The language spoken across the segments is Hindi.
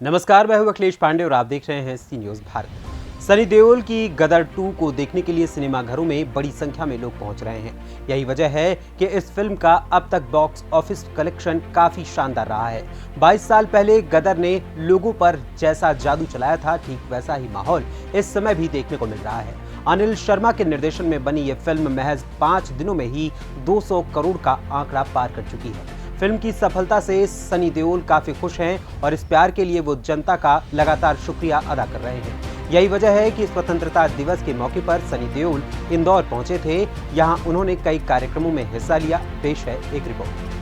नमस्कार, मैं हूं अखिलेश पांडे और आप देख रहे हैं सी न्यूज़ भारत। सनी देओल की गदर 2 को देखने के लिए सिनेमाघरों में बड़ी संख्या में लोग पहुंच रहे हैं। यही वजह है कि इस फिल्म का अब तक बॉक्स ऑफिस कलेक्शन काफी शानदार रहा है। 22 साल पहले गदर ने लोगों पर जैसा जादू चलाया था, ठीक वैसा ही माहौल इस समय भी देखने को मिल रहा है। अनिल शर्मा के निर्देशन में बनी ये फिल्म महज 5 दिनों में ही 200 करोड़ का आंकड़ा पार कर चुकी है। फिल्म की सफलता से सनी देओल काफी खुश हैं और इस प्यार के लिए वो जनता का लगातार शुक्रिया अदा कर रहे हैं। यही वजह है कि स्वतंत्रता दिवस के मौके पर सनी देओल इंदौर पहुंचे थे। यहां उन्होंने कई कार्यक्रमों में हिस्सा लिया। पेश है एक रिपोर्ट।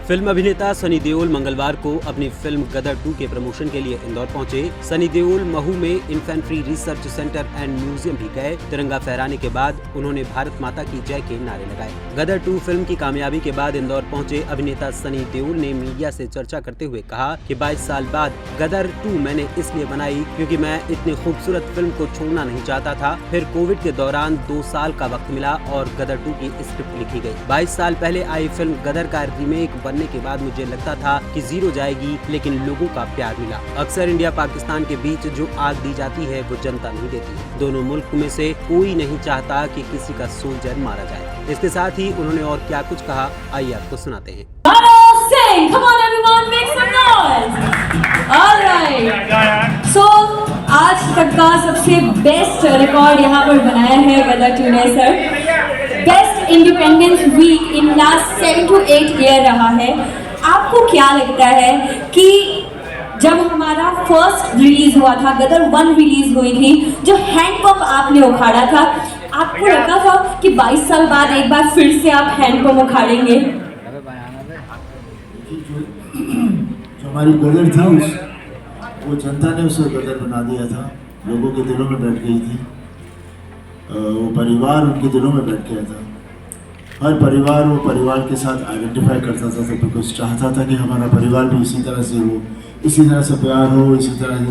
फिल्म अभिनेता सनी देओल मंगलवार को अपनी फिल्म गदर 2 के प्रमोशन के लिए इंदौर पहुंचे। सनी देओल महू में infantry research centre and museum भी गए। तिरंगा फहराने के बाद उन्होंने भारत माता की जय के नारे लगाए। गदर 2 फिल्म की कामयाबी के बाद इंदौर पहुंचे अभिनेता सनी देओल ने मीडिया से चर्चा करते हुए कहा कि 22 साल बाद गदर 2 मैंने इसलिए बनाई क्योंकि मैं इतनी खूबसूरत फिल्म को छोड़ना नहीं चाहता था। फिर कोविड के दौरान 2 साल का वक्त मिला और गदर 2 की स्क्रिप्ट लिखी गई। 22 साल पहले आई फिल्म गदर का रीमेक के बाद मुझे लगता था कि जीरो जाएगी, लेकिन लोगों का प्यार मिला। अक्सर इंडिया पाकिस्तान के बीच जो आग दी जाती है वो जनता नहीं देती। दोनों मुल्क में से कोई नहीं चाहता कि किसी का सोल्जर मारा जाए। इसके साथ ही उन्होंने और क्या कुछ कहा, आइए आपको सुनाते हैं। Come on everyone, make some noise. All right. So आज तक का सबसे बेस्ट रिकॉर्ड यहाँ पर बनाया है गदर 2 ने sir. Best independence week in last 7 to 8 year रहा है। आपको क्या लगता है कि जब हमारा फर्स्ट रिलीज हुआ था, गदर 1 रिलीज हुई थी, जो हैंडपंप आपने उखाड़ा था, आपको लगा था कि 22 साल बाद एक बार फिर से आप हैंडपंप उखाड़ेंगे? जो हमारी गदर था वो जनता ने उसे गदर बना दिया था, लोगों के दिलों में बैठ गई थी। वो परिवार उनके दिलों में बैठ गया था। हर परिवार वो परिवार के साथ आइडेंटिफाई करता था, बिकॉज चाहता था कि हमारा परिवार भी इसी तरह से हो, इसी तरह से प्यार हो, इसी तरह से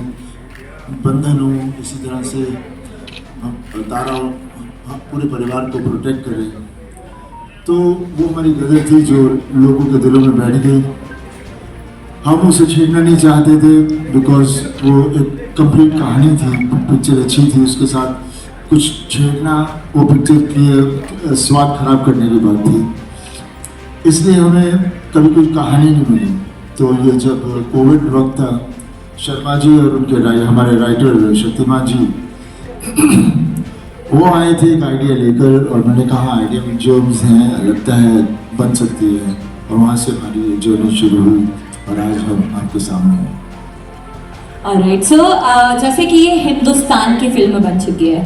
बंधन हो, इसी तरह से तारा पूरे परिवार को प्रोटेक्ट करें। तो वो हमारी गदर थी जो लोगों के दिलों में बैठ गई। हम उसे छेड़ना नहीं चाहते थे बिकॉज वो एक कंप्लीट कहानी थी, पिक्चर अच्छी थी, उसके साथ कुछ छेड़ना वो पिक्चर की स्वाद खराब करने की बात थी। इसलिए हमें कभी कोई कहानी नहीं मिली। तो ये जब कोविड वक्त था, शर्मा जी और उनके हमारे राइटर शक्तिमान जी वो आए थे एक आइडिया लेकर, और मैंने कहा आइडिया में जो हैं लगता है बन सकती है, और वहाँ से हमारी जर्नी शुरू हुई और आज हम आपके सामने हैं। ऑलराइट, सो जैसे कि ये हिंदुस्तान की फिल्म बन चुकी है,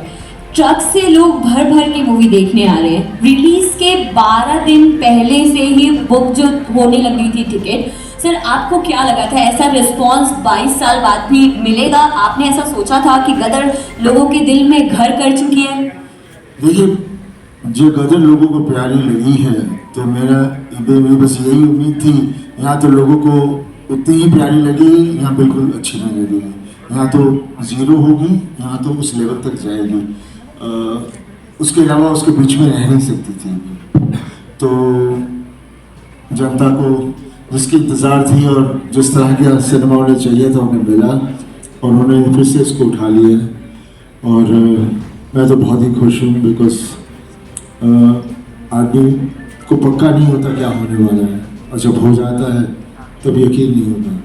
ट्रक से लोग भर भर के मूवी देखने आ रहे हैं। रिलीज के 12 दिन पहले से ही बुक जो होने लगी थी टिकट। सर आपको क्या लगा था, ऐसा रिस्पॉन्स 22 साल बाद भी मिलेगा? आपने ऐसा सोचा था कि गदर लोगों के दिल में घर कर चुकी है? देखिए, जो गदर लोगों को प्यारी लगी है तो मेरी बस यही उम्मीद थी, यहाँ तो लोगों को उतनी ही प्यारी लगेगी, यहाँ बिल्कुल अच्छी नहीं लगेगी। यहाँ तो ज़ीरो होगी, यहाँ तो उस लेवल तक जाएगी, उसके अलावा उसके बीच में रह नहीं सकती थी। तो जनता को जिसकी इंतज़ार थी और जिस तरह का सिनेमा उन्हें चाहिए था उन्हें मिला, और उन्होंने फिर से इसको उठा लिया। और मैं तो बहुत ही खुश हूँ बिकॉज आदमी को पक्का नहीं होता क्या होने वाला है, और जब हो जाता है तब यकीन नहीं होता।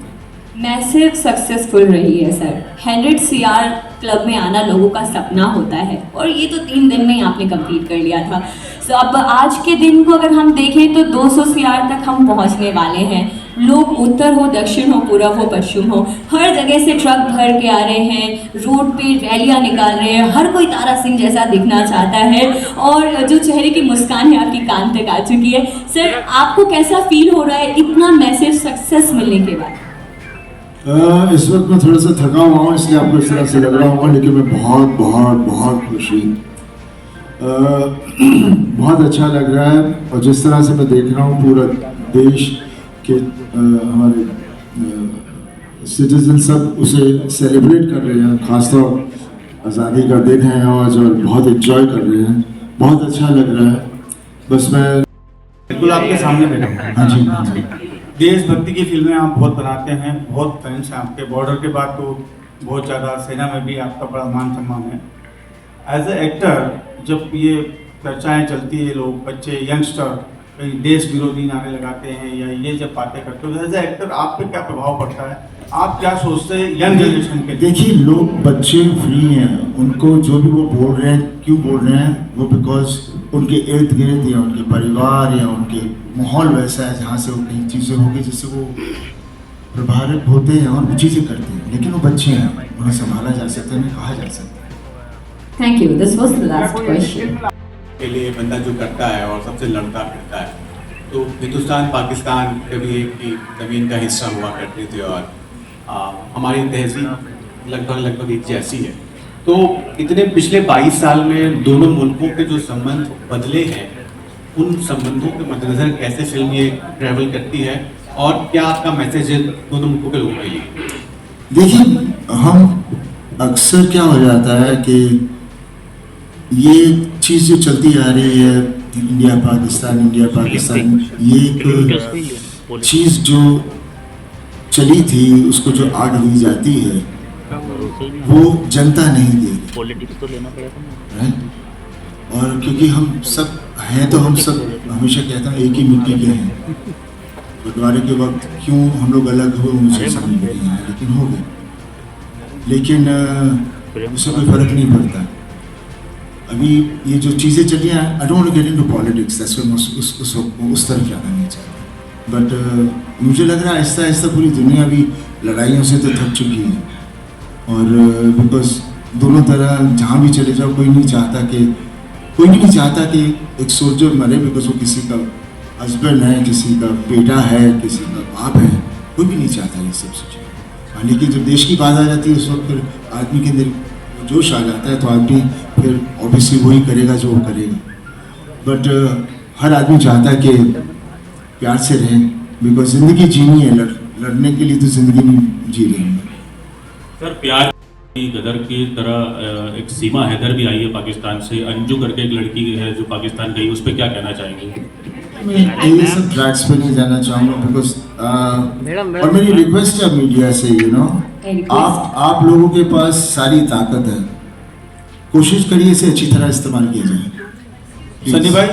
मैसिव सक्सेसफुल रही है सर। 100 CR क्लब में आना लोगों का सपना होता है, और ये तो 3 दिन में ही आपने कंप्लीट कर लिया था। तो अब आज के दिन को अगर हम देखें तो 200 CR तक हम पहुंचने वाले हैं। लोग उत्तर हो, दक्षिण हो, पूरब हो, पश्चिम हो, हर जगह से ट्रक भर के आ रहे हैं, रोड पे रैलियां निकाल रहे हैं। हर कोई तारा सिंह जैसा दिखना चाहता है, और जो चेहरे की मुस्कान है आपकी कान तक आ चुकी है। सर आपको कैसा फील हो रहा है इतना मैसिव सक्सेस मिलने के बाद? इस वक्त मैं थोड़ा सा थका हुआ हूँ, इसलिए आपको इस तरह से लग रहा होगा, लेकिन मैं बहुत बहुत बहुत खुश हूँ। बहुत अच्छा लग रहा है, और जिस तरह से मैं देख रहा हूँ पूरा देश के हमारे सिटीजन सब उसे सेलिब्रेट कर रहे हैं। खासतौर आज़ादी का दिन है आज, और बहुत एंजॉय कर रहे हैं। बहुत अच्छा लग रहा है। बस मैं बिल्कुल आपके सामने बैठा हूँ। हाँ जी हाँ जी देशभक्ति की फिल्में आप बहुत बनाते हैं, बहुत फैंस हैं आपके। बॉर्डर के बाद तो बहुत ज़्यादा, सेना में भी आपका बड़ा मान सम्मान है। एज ए एक्टर जब ये चर्चाएं चलती है, लोग बच्चे यंगस्टर कहीं देश विरोधी नारे लगाते हैं या ये जब बातें करते हो, एज ए एक्टर आप पे क्या प्रभाव पड़ता है? आप क्या सोचते हैं यंग जनरेशन के लिए? देखिए, लोग बच्चे फ्री हैं, उनको जो भी वो बोल रहे हैं, क्यों बोल रहे हैं वो, बिकॉज उनके इर्द गिर्द या उनके परिवार या उनके माहौल वैसा है जहाँ से वो कई चीज़ें होगी जिससे वो प्रभावित होते हैं और वो चीज़ें करते हैं। लेकिन वो बच्चे हैं, उन्हें संभाला जा सकता है, उन्हें कहा जा सकता है। Thank you, this was the last question. के लिए बंदा जो करता है और सबसे लड़ता फिरता है, तो हिंदुस्तान पाकिस्तान कभी एक ही ज़मीन का हिस्सा हुआ करते थे और हमारी तहजीब लगभग एक जैसी है। तो इतने पिछले 22 साल में दोनों मुल्कों के जो संबंध बदले हैं, उन संबंधों के मद्देनजर कैसे फिल्म ये ट्रैवल करती है और क्या आपका मैसेज है दोनों मुल्कों के लोगों के लिए? देखिए, हम अक्सर क्या हो जाता है कि ये चीज़ जो चलती आ रही है, इंडिया पाकिस्तान, ये एक चीज़ जो चली थी, उसको जो आग दी जाती है वो जनता नहीं देगी, पॉलिटिक्स तो लेना पड़ेगा ना, राइट। और क्योंकि हम सब हैं, तो हम सब हमेशा कहता हूँ एक ही मिट्टी के हैं। बंटवारे के वक्त क्यों हम लोग अलग हुए मुझे समझ नहीं आया, लेकिन हो गए। लेकिन उससे कोई फर्क नहीं पड़ता। अभी ये जो चीज़ें चली हैं, I don't get into politics, that's why उस तरफ जाना नहीं चाहता। बट मुझे लग रहा है आहिस्ता आहिस्ता पूरी दुनिया भी लड़ाइयों से तो थक चुकी है, और बिकॉज दोनों तरह जहाँ भी चले जाओ, कोई भी नहीं चाहता कि एक सोल्जर मरे बिकॉज वो किसी का हस्बैंड है, किसी का बेटा है, किसी का बाप है, कोई भी नहीं चाहता ये सब चीज़ें। लेकिन जब देश की बात आ जाती है, उस वक्त फिर आदमी के अंदर जोश आ जाता है, तो आदमी फिर ऑब्वियसली वही करेगा जो वो करेगा। बट हर आदमी चाहता है कि प्यार से रहें, बिकॉज ज़िंदगी जीनी है, लड़ने के लिए तो ज़िंदगी नहीं जी रही है। सर प्यार की गदर की तरह एक सीमा हैदर भी आई है पाकिस्तान से, अंजू करके एक लड़की है जो पाकिस्तान गई, उस पर क्या कहना चाहेंगे? मैं ये सब ट्रैक्स पे नहीं जाना चाहूँगा, बिकॉज और मेरी रिक्वेस्ट है मीडिया से, आप लोगों के पास सारी ताकत है, कोशिश करिए इसे अच्छी तरह इस्तेमाल किया जाए। सनी भाई,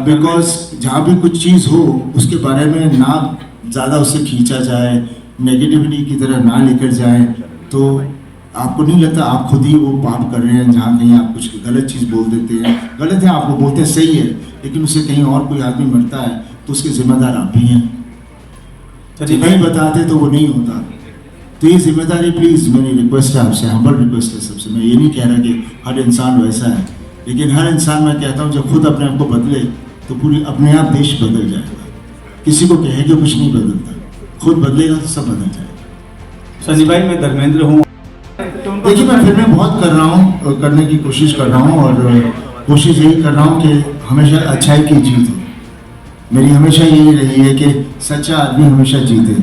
बिकॉज जहाँ भी कुछ चीज़ हो उसके बारे में ना ज़्यादा उसे खींचा जाए, नेगेटिविटी की तरह ना लेकर जाए, तो आपको नहीं लगता आप खुद ही वो पाप कर रहे हैं? जहाँ कहीं आप कुछ गलत चीज़ बोल देते हैं, गलत है, आप वो बोलते हैं सही है, लेकिन उससे कहीं और कोई आदमी मरता है तो उसके जिम्मेदार आप भी हैं। नहीं बताते तो वो नहीं होता। तो ये जिम्मेदारी प्लीज़, मेरी रिक्वेस्ट है आपसे, हम्बल रिक्वेस्ट है सबसे। मैं ये नहीं कह रहा कि हर इंसान वैसा है, लेकिन हर इंसान, मैं कहता हूँ, जब खुद अपने आप को बदले तो पूरी अपने आप देश बदल जाएगा। किसी को कहे कि कुछ नहीं बदलता, खुद बदलेगा तो सब बदल जाएगा। सनी भाई, मैं धर्मेंद्र हूँ। देखिए, मैं फिल्में बहुत कर रहा हूँ, करने की कोशिश कर रहा हूँ, और कोशिश यही कर रहा हूँ कि हमेशा अच्छाई की जीत हो। मेरी हमेशा यही रही है कि सच्चा आदमी हमेशा जीते,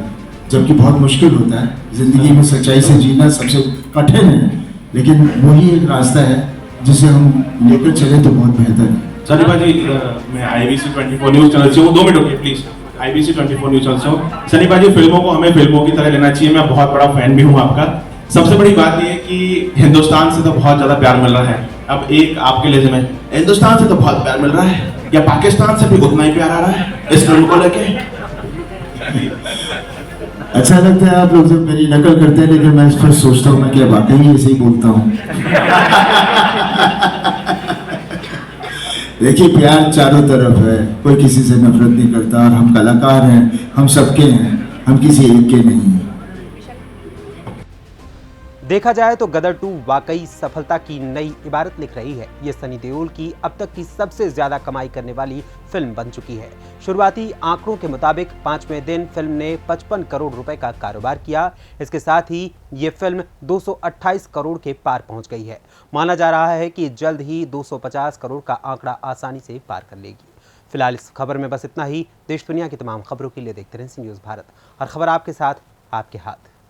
जबकि बहुत मुश्किल होता है ज़िंदगी में सच्चाई से जीना, सबसे कठिन है, लेकिन वही एक रास्ता है जिसे हम लेकर चले तो बहुत बेहतर है। सनी भाई, मैं IBC 24 न्यूज़ चैनल से हूँ, 2 मिनट रुकिए प्लीज़। IBC 24 न्यूज़ चैनल से हूँ। सनी भाई, फिल्मों को हमें फिल्मों की तरह लेना चाहिए, मैं बहुत बड़ा फैन भी हूँ आपका। सबसे बड़ी बात यह है कि हिंदुस्तान से तो बहुत ज़्यादा प्यार मिल रहा है। अब एक आपके लिए में हिंदुस्तान से तो बहुत प्यार मिल रहा है, या पाकिस्तान से भी उतना ही प्यार आ रहा है इस फिल्म को लेके? अच्छा लगता है आप लोग जब मेरी नकल करते हैं, लेकिन मैं इस पर सोचता हूँ मैं क्या वाकई ऐसे ही बोलता हूँ। देखिए, प्यार चारों तरफ है, कोई किसी से नफरत नहीं करता, और हम कलाकार हैं, हम सबके हैं, हम किसी एक के नहीं हैं। देखा जाए तो गदर 2 वाकई सफलता की नई इबारत लिख रही है। ये सनी देओल की अब तक की सबसे ज्यादा कमाई करने वाली फिल्म बन चुकी है। शुरुआती आंकड़ों के मुताबिक 5वें दिन फिल्म ने 55 करोड़ रुपए का कारोबार किया। इसके साथ ही ये फिल्म 228 करोड़ के पार पहुंच गई है। माना जा रहा है कि जल्द ही 250 करोड़ का आंकड़ा आसानी से पार कर लेगी। फिलहाल इस खबर में बस इतना ही। देश दुनिया की तमाम खबरों के लिए देखते रहें सी न्यूज़ भारत, और खबर आपके साथ, आपके हाथ।